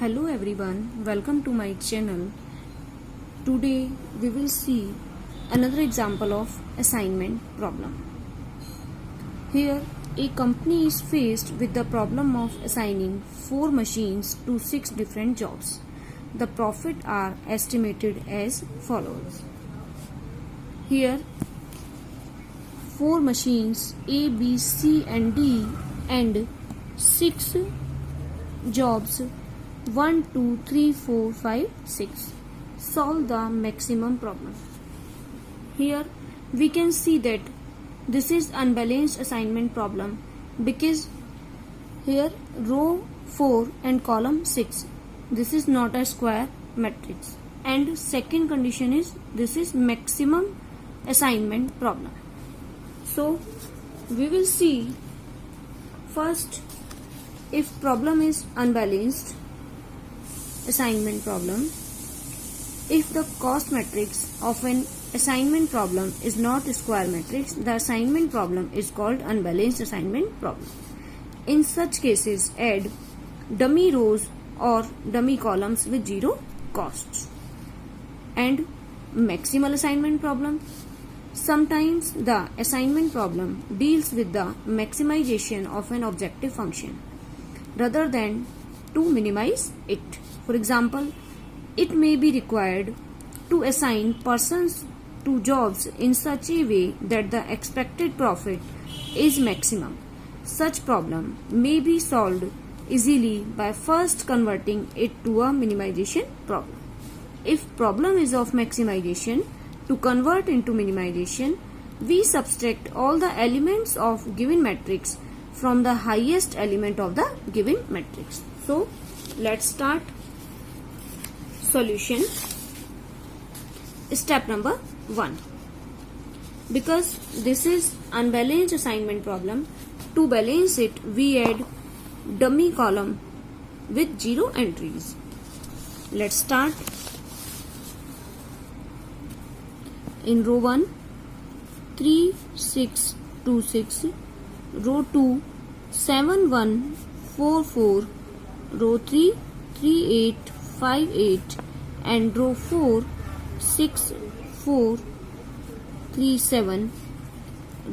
Hello everyone, welcome to my channel. Today we will see another example of assignment problem. Here a company is faced with the problem of assigning 4 machines to 6 different jobs. The profit are estimated as follows. Here 4 machines A, B, C and D and 6 jobs 1, 2, 3, 4, 5, 6. Solve the maximum problem. Here we can see that this is unbalanced assignment problem because here row 4 and column 6. This is not a square matrix. And second condition is this is maximum assignment problem. So we will see first if problem is unbalanced assignment problem. If the cost matrix of an assignment problem is not a square matrix, the assignment problem is called unbalanced assignment problem. In such cases, add dummy rows or dummy columns with zero costs. And maximal assignment problem. Sometimes the assignment problem deals with the maximization of an objective function rather than to minimize it. For example, it may be required to assign persons to jobs in such a way that the expected profit is maximum. Such problem may be solved easily by first converting it to a minimization problem. If problem is of maximization, to convert into minimization, we subtract all the elements of given matrix from the highest element of the given matrix. So, let's start solution. Step number 1. Because this is unbalanced assignment problem, to balance it we add dummy column with 0 entries. Let's start. In row 1 3 6 2 6, row 2 7 1 4 4, row 3 3 8 5 8 and row 4 6 4 3 7,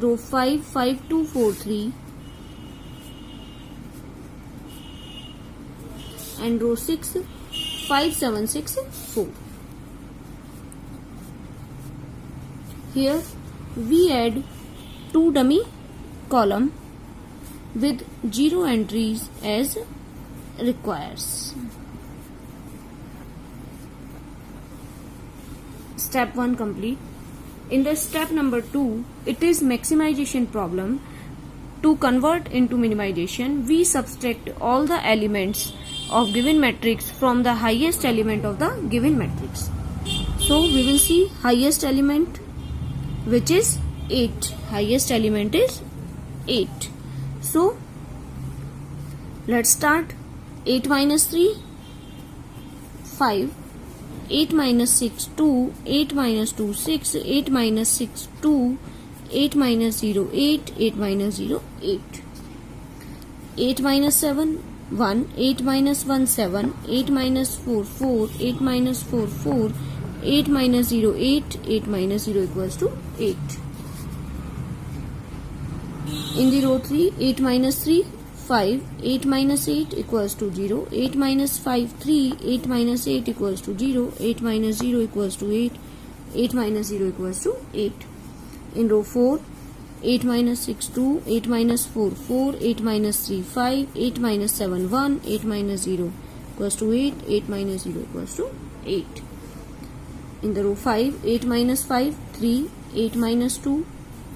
row 5 5 2 4 3 and row 6 5 7 6 4. Here we add 2 dummy column with 0 entries as requires. Step 1 complete. In the step number 2, it is maximization problem. To convert into minimization, we subtract all the elements of given matrix from the highest element of the given matrix. So we will see highest element, which is 8. Highest element is 8. So let's start. 8 minus 3 5, 8 minus 6 2, 8 minus 2 6, 8 minus 6 2, 8 minus 0 8, 8 minus 0 8, 8 minus 7 1, 8 minus 1 7, 8 minus 4 4, 8 minus 4 4, 8 minus 0 8, 8 minus 0 equals to 8. In the row 3, 8 minus 3 5, 8 minus 8 equals to 0, 8 minus 5 3, 8 minus 8 equals to 0, 8 minus 0 equals to 8, 8 minus 0 equals to 8. In row 4, 8 minus 6 2, 8 minus 4 4, 8 minus 3 5, 8 minus 7 1, 8 minus 0 equals to 8, 8 minus 0 equals to 8. In the row 5, 8 minus 5 3, 8 minus 2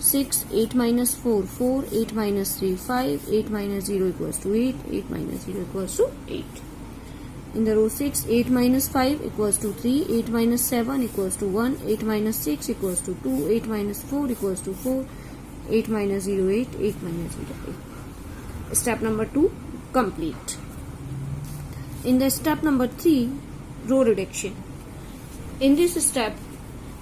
6, 8 minus 4 4, 8 minus 3 5, 8 minus 0 equals to 8, 8 minus 0 equals to 8. In the row 6, 8 minus 5 equals to 3, 8 minus 7 equals to 1, 8 minus 6 equals to 2, 8 minus 4 equals to 4, 8 minus 0 8, 8 minus 0 8. Step number 2 complete. In the step number 3, row reduction. In this step,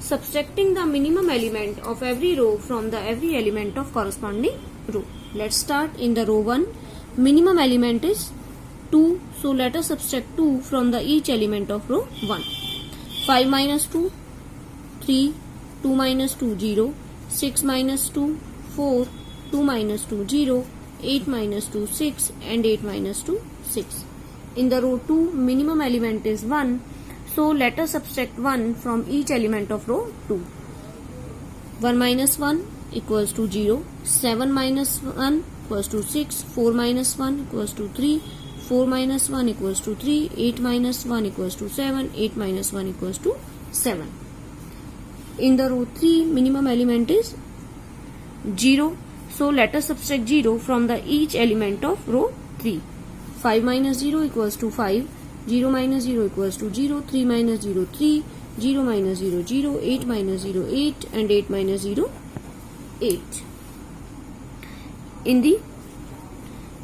subtracting the minimum element of every row from the every element of corresponding row. Let's start in the row 1. Minimum element is 2. So let us subtract 2 from the each element of row 1. 5 minus 2, 3. 2 minus 2, 0. 6 minus 2, 4. 2 minus 2, 0. 8 minus 2, 6. And 8 minus 2, 6. In the row 2, minimum element is 1. So let us subtract 1 from each element of row 2. 1 minus 1 equals to 0. 7 minus 1 equals to 6. 4 minus 1 equals to 3. 4 minus 1 equals to 3. 8 minus 1 equals to 7. 8 minus 1 equals to 7. In the row 3, minimum element is 0. So let us subtract 0 from the each element of row 3. 5 minus 0 equals to 5. 0 minus 0 equals to 0. 3 minus 0, 3. 0 minus 0, 0. 8 minus 0, 8. And 8 minus 0, 8. In the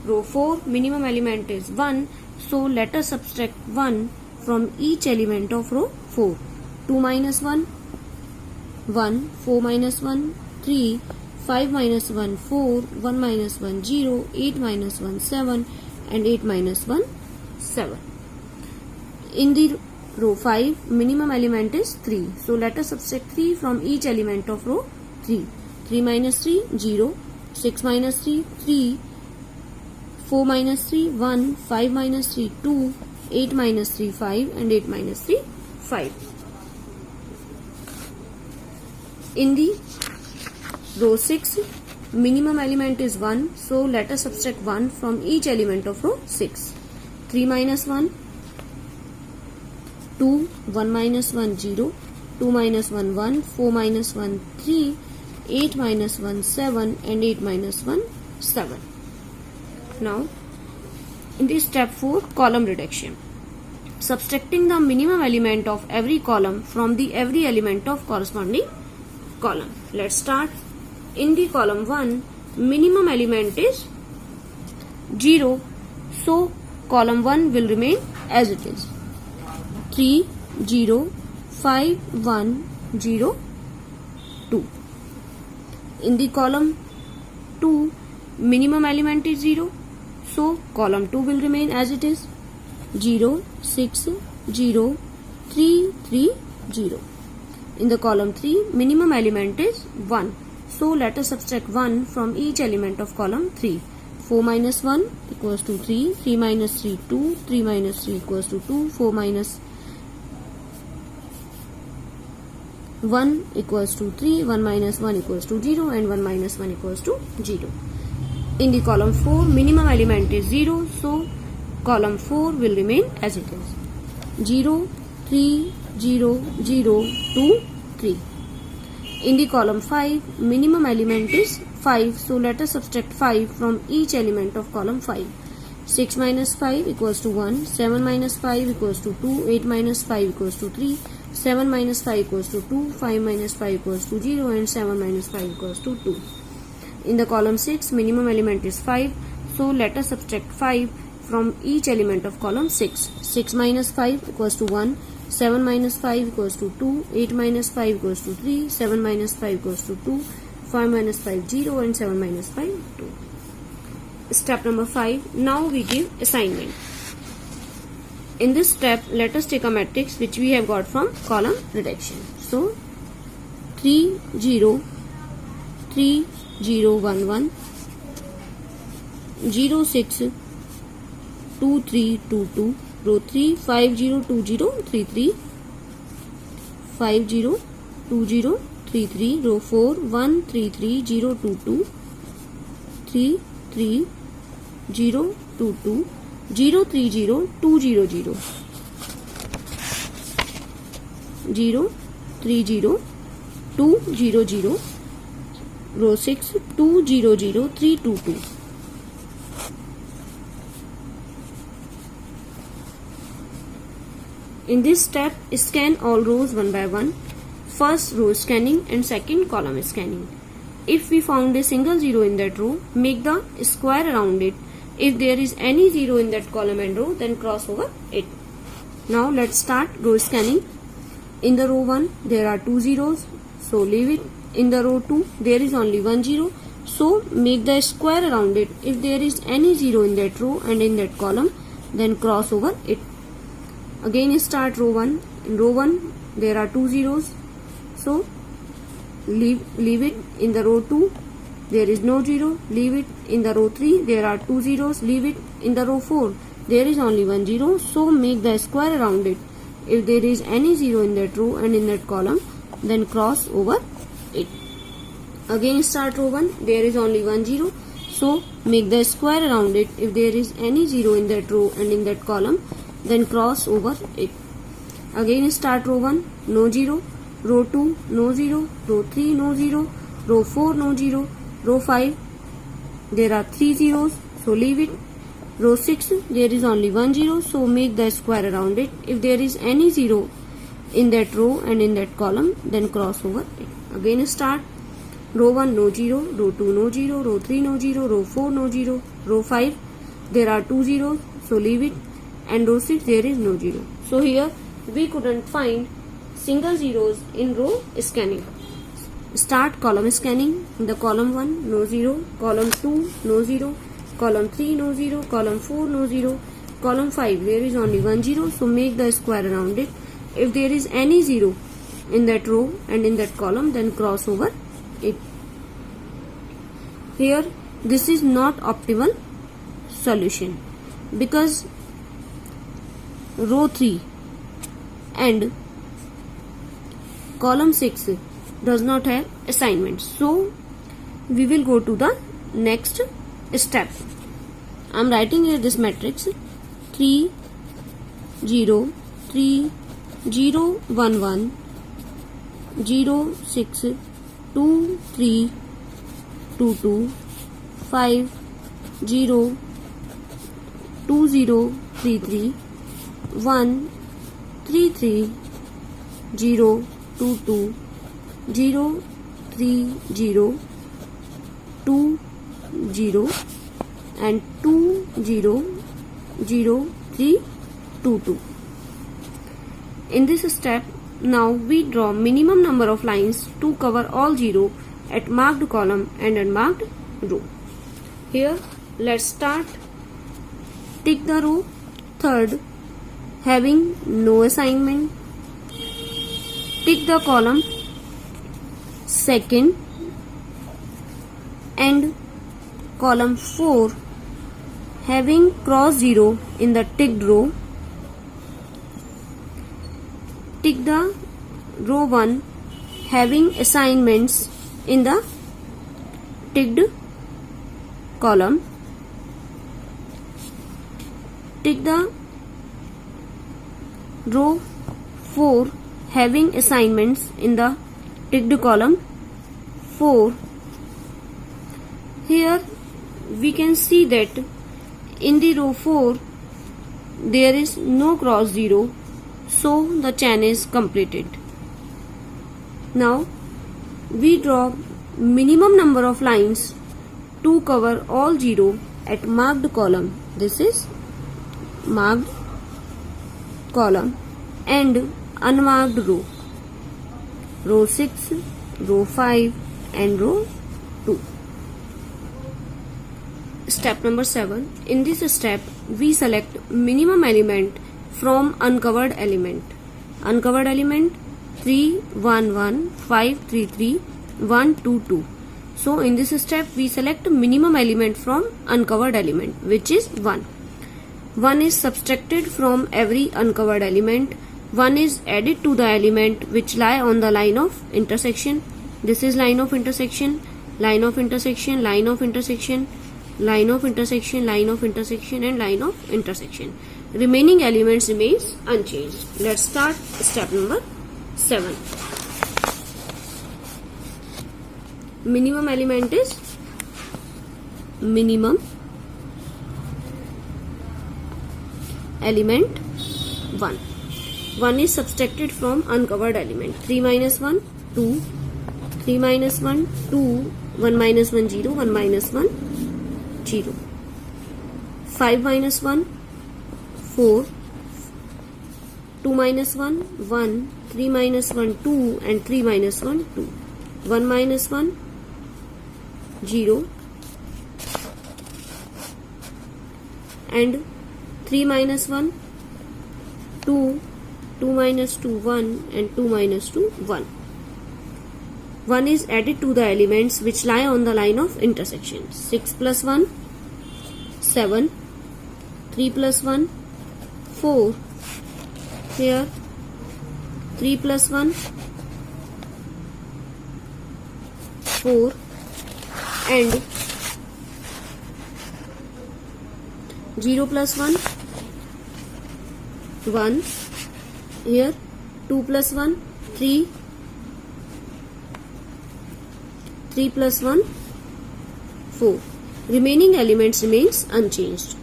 row 4, minimum element is 1. So let us subtract 1 from each element of row 4. 2 minus 1, 1. 4 minus 1, 3. 5 minus 1, 4. 1 minus 1, 0. 8 minus 1, 7. And 8 minus 1, 7. In the row 5, minimum element is 3. So let us subtract 3 from each element of row 3. 3 minus 3, 0. 6 minus 3, 3. 4 minus 3, 1. 5 minus 3, 2. 8 minus 3, 5. And 8 minus 3, 5. In the row 6, minimum element is 1. So let us subtract 1 from each element of row 6. 3 minus 1, 2. 1 minus 1, 0. 2 minus 1, 1. 4 minus 1, 3. 8 minus 1, 7. And 8 minus 1, 7. Now, in this step 4, column reduction. Subtracting the minimum element of every column from the every element of corresponding column. Let's start. In the column 1, minimum element is 0. So, column 1 will remain as it is. 3, 0, 5, 1, 0, 2. In the column 2, minimum element is 0. So, column 2 will remain as it is. 0, 6, 0, 3, 3, 0. In the column 3, minimum element is 1. So, let us subtract 1 from each element of column 3. 4 minus 1 equals to 3. 3 minus 3, 2. 3 minus 3 equals to 2. 4 minus 1 equals to 3. 1 minus 1 equals to 0. And 1 minus 1 equals to 0. In the column 4, minimum element is 0. So, column 4 will remain as it is. 0, 3, 0, 0, 2, 3. In the column 5, minimum element is 5. So, let us subtract 5 from each element of column 5. 6 minus 5 equals to 1. 7 minus 5 equals to 2. 8 minus 5 equals to 3. 7 minus 5 equals to 2. 5 minus 5 equals to 0. And 7 minus 5 equals to 2. In the column 6, minimum element is 5. So, let us subtract 5 from each element of column 6. 6 minus 5 equals to 1. 7 minus 5 equals to 2. 8 minus 5 equals to 3. 7 minus 5 equals to 2. 5 minus 5, 0. And 7 minus 5, 2. Step number 5. Now we give assignment. In this step, let us take a matrix which we have got from column reduction. So, 3, 0, 3, 0, 1, 1, 0, 6, 2, 3, 2, 2, row 3, 5, 0, 2, 0, 3, 3, 5, 0, 2, 0, 3, 3, row 4, 1, 3, 3, 0, 2, 2, 3, 3, 0, 2, 2, 0, 3, 0, 2, 0, 0, 0, 3, 0, 2, 0, 0, row 6, 2, 0, 0, 3, 2, 2. In this step, scan all rows one by one. First row scanning and second column scanning. If we found a single zero in that row, make the square around it. If there is any zero in that column and row, then cross over it. Now let's start row scanning. In the row 1, there are 2 zeros, so leave it. In the row 2, there is only 1 zero, so make the square around it. If there is any zero in that row and in that column, then cross over it. Again start row 1. In row 1 there are 2 zeros, so leave it. In the row 2 there is no zero, leave it. In the row 3 there are 2 zeros, leave it. In the row 4 there is only 1 zero, so make the square around it. If there is any zero in that row and in that column, then cross over it. Again start row 1, there is only 1 zero, so make the square around it. If there is any zero in that row and in that column, then cross over it. Again start row 1, no zero, row 2 no zero, row 3 no zero, row 4 no zero, row 5 there are 3 zeros, so leave it. Row 6 there is only 1 zero, so make the square around it. If there is any zero in that row and in that column, then cross over it. Again start row 1 no zero, row 2 no zero, row 3 no zero, row 4 no zero, row 5 there are 2 zeros, so leave it, and row 6 there is no zero. So here we couldn't find single zeros in row scanning. Start column scanning. In the column 1 no zero, column 2 no zero, column 3 no zero, column 4 no zero, column 5 there is only 1 zero, so make the square around it. If there is any zero in that row and in that column, then cross over it. Here this is not optimal solution because row 3 and column 6 does not have assignments, so we will go to the next step. I am writing here this matrix 3 0 3 0 1 1 0 6 2 3 2 2 5 0 2 0 3 3 1 3 3 0 2 2 0 3 0 2 0 and 2 0 0 3 2 2. In this step, now we draw minimum number of lines to cover all zero at marked column and unmarked row. Here let's start. Tick the row 3rd having no assignment. Tick the column 2nd and column 4 having cross 0 in the ticked row. Tick the row 1 having assignments in the ticked column. Tick the row 4 having assignments in the ticked column 4. Here we can see that in the row 4 there is no cross 0, so the chain is completed. Now we draw minimum number of lines to cover all zero at marked column. This is marked column and unmarked row. Row 6, row 5 and row 2. Step number 7. In this step, we select minimum element from uncovered element. Uncovered element 3 1 1 5 3 3 1 2 2. So in this step, we select minimum element from uncovered element, which is 1. 1 is subtracted from every uncovered element. 1 is added to the element which lie on the line of intersection. This is line of intersection, line of intersection, line of intersection, line of intersection, line of intersection and line of intersection. Remaining elements remains unchanged. Let's start step number 7. Minimum element is minimum element 1. 1 is subtracted from uncovered element. 3 minus 1, 2. 3 minus 1, 2. 1 minus 1, 0. 1 minus 1, 0. 5 minus 1, 4. 2 minus 1, 1. 3 minus 1, 2. And 3 minus 1, 2. 1 minus 1, 0. And 3 minus 1, 2, 2 minus 2, 1 and 2 minus 2, 1. 1 is added to the elements which lie on the line of intersection. 6 plus 1, 7, 3 plus 1, 4. Here 3 plus 1, 4 and 0 plus 1, 1. Here 2 plus 1, 3. 3 plus 1, 4. Remaining elements remains unchanged.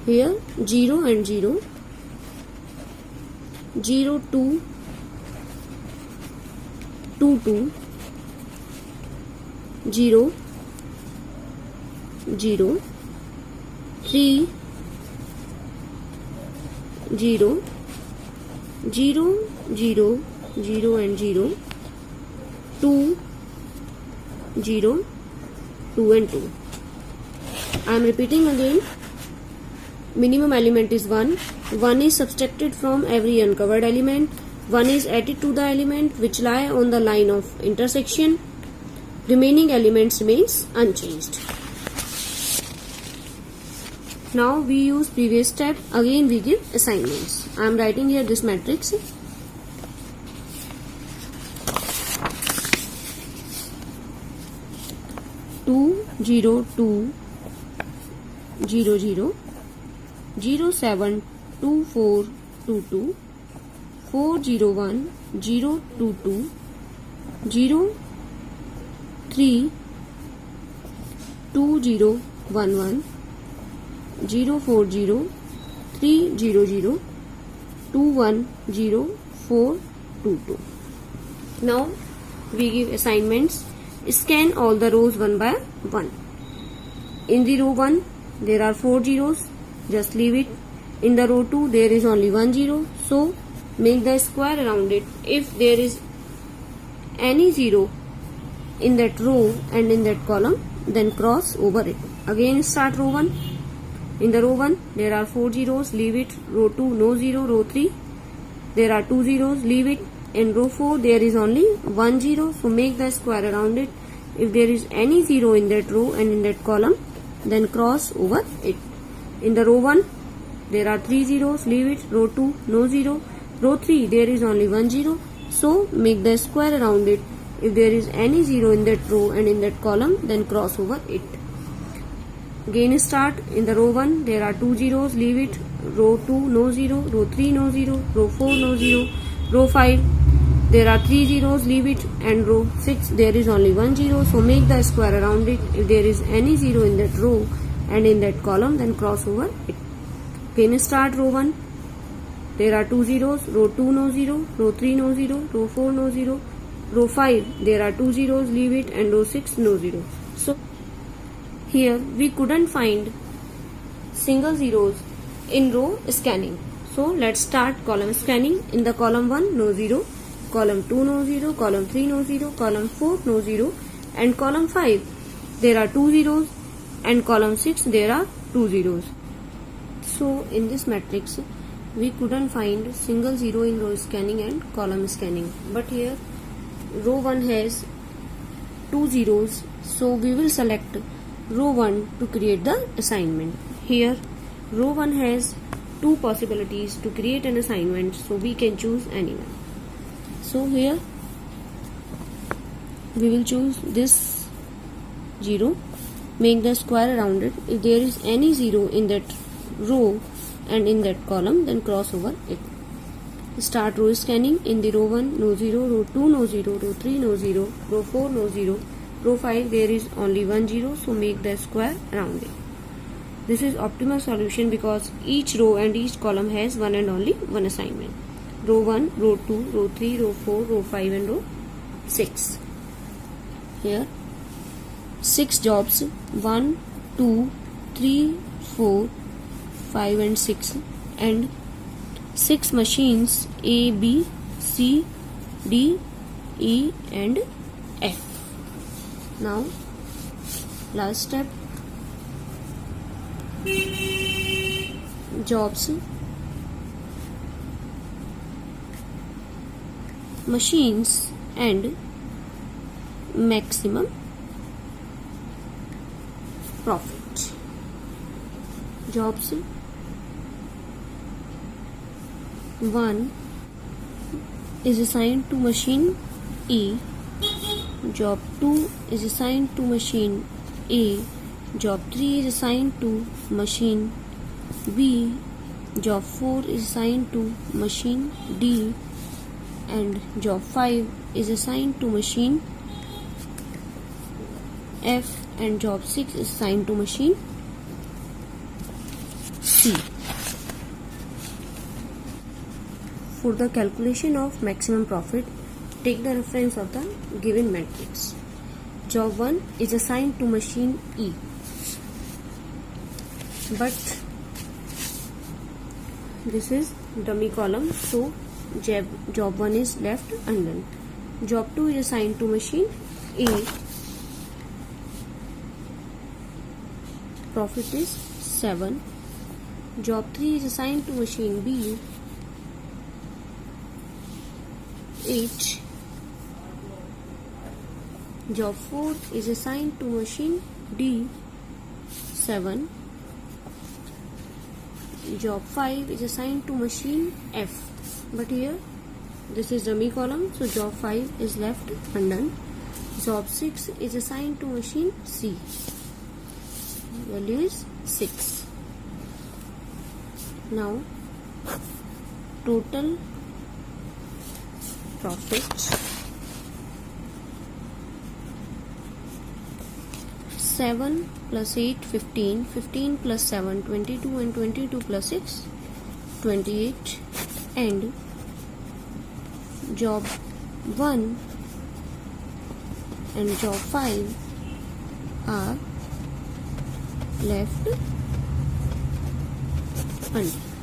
Here 0 and 0. 0, 2, 2, 2. 0, 0. 3, 0, 0, 0, 0 and 0, 2, 0, 2 and 2. I am repeating again. Minimum element is 1. 1 is subtracted from every uncovered element. 1 is added to the element which lie on the line of intersection. Remaining elements remains unchanged. Now we use previous step. Again we give assignments. I am writing here this matrix. 2, 0, 2, 0, 0, 0, 7, 2, 4, 2, 2, 4, 0, 1, 0, 2, 2, 0, 3, 2, 0, 1, 1, 0, 4, 0, 3, 0, 0, 2, 1, 0, 4, 2, 2. Now we give assignments. Scan all the rows one by one. In the row 1 there are 4 zeros, just leave it. In the row 2 there is only 1 zero, so make the square around it. If there is any zero in that row and in that column, then cross over it. Again start row 1. In the row 1 there are 4 zeros, leave it. Row 2 no zero. Row 3 there are 2 zeros, leave it. In row 4 there is only 1 zero, so make the square around it. If there is any zero in that row and in that column, then cross over it. In the row 1 there are 3 zeros, leave it. Row 2 no zero. Row 3 there is only 1 zero, so make the square around it. If there is any zero in that row and in that column, then cross over it. Again start. In the row 1 there are 2 zeros, leave it. Row 2 no zero. Row 3 no zero. Row 4 no zero. Row 5 there are 3 zeros, leave it. And row 6 there is only 1 zero, so make the square around it. If there is any zero in that row and in that column, then cross over it. Again start. Row 1 there are 2 zeros. Row 2 no zero. Row 3 no zero. Row 4 no zero. Row 5 there are 2 zeros, leave it. And row 6 no zero. So here we couldn't find single zeros in row scanning. So let's start column scanning. In the column 1 no zero, column 2 no zero, column 3 no zero, column 4 no zero, and column 5 there are 2 zeros, and column 6 there are 2 zeros. So in this matrix we couldn't find single zero in row scanning and column scanning. But here row 1 has 2 zeros, so we will select row 1 to create the assignment. Here row 1 has 2 possibilities to create an assignment, so we can choose anyone. So here we will choose this 0, make the square around it. If there is any 0 in that row and in that column, then cross over it. Start row scanning. In the row 1 no 0, row 2 no 0, row 3 no 0, row 4 no 0, row 5 there is only 1 0, so make the square around it. This is optimal solution because each row and each column has one and only one assignment. Row 1, row 2, row 3, row 4, row 5 and row 6. Here 6 jobs, 1, 2, 3, 4, 5 and 6, and 6 machines A, B, C, D, E and F. Now last step, jobs, machines and maximum profit. Jobs 1 is assigned to machine E. Job 2 is assigned to machine A. Job 3 is assigned to machine B. Job 4 is assigned to machine D. And job 5 is assigned to machine F. And job 6 is assigned to machine C. For the calculation of maximum profit, take the reference of the given matrix. Job 1 is assigned to machine E, but this is dummy column, so job 1 is left undone. Job 2 is assigned to machine A. Profit is 7. Job 3 is assigned to machine B. 8. Job 4 is assigned to machine D. 7. Job 5 is assigned to machine F, but here this is dummy column, so job 5 is left undone. Job 6 is assigned to machine C. Value is 6. Now total profit 7 plus 8 15, 15 plus 7 22, and 22 plus 6 28, and job 1 and job 5 are left undone.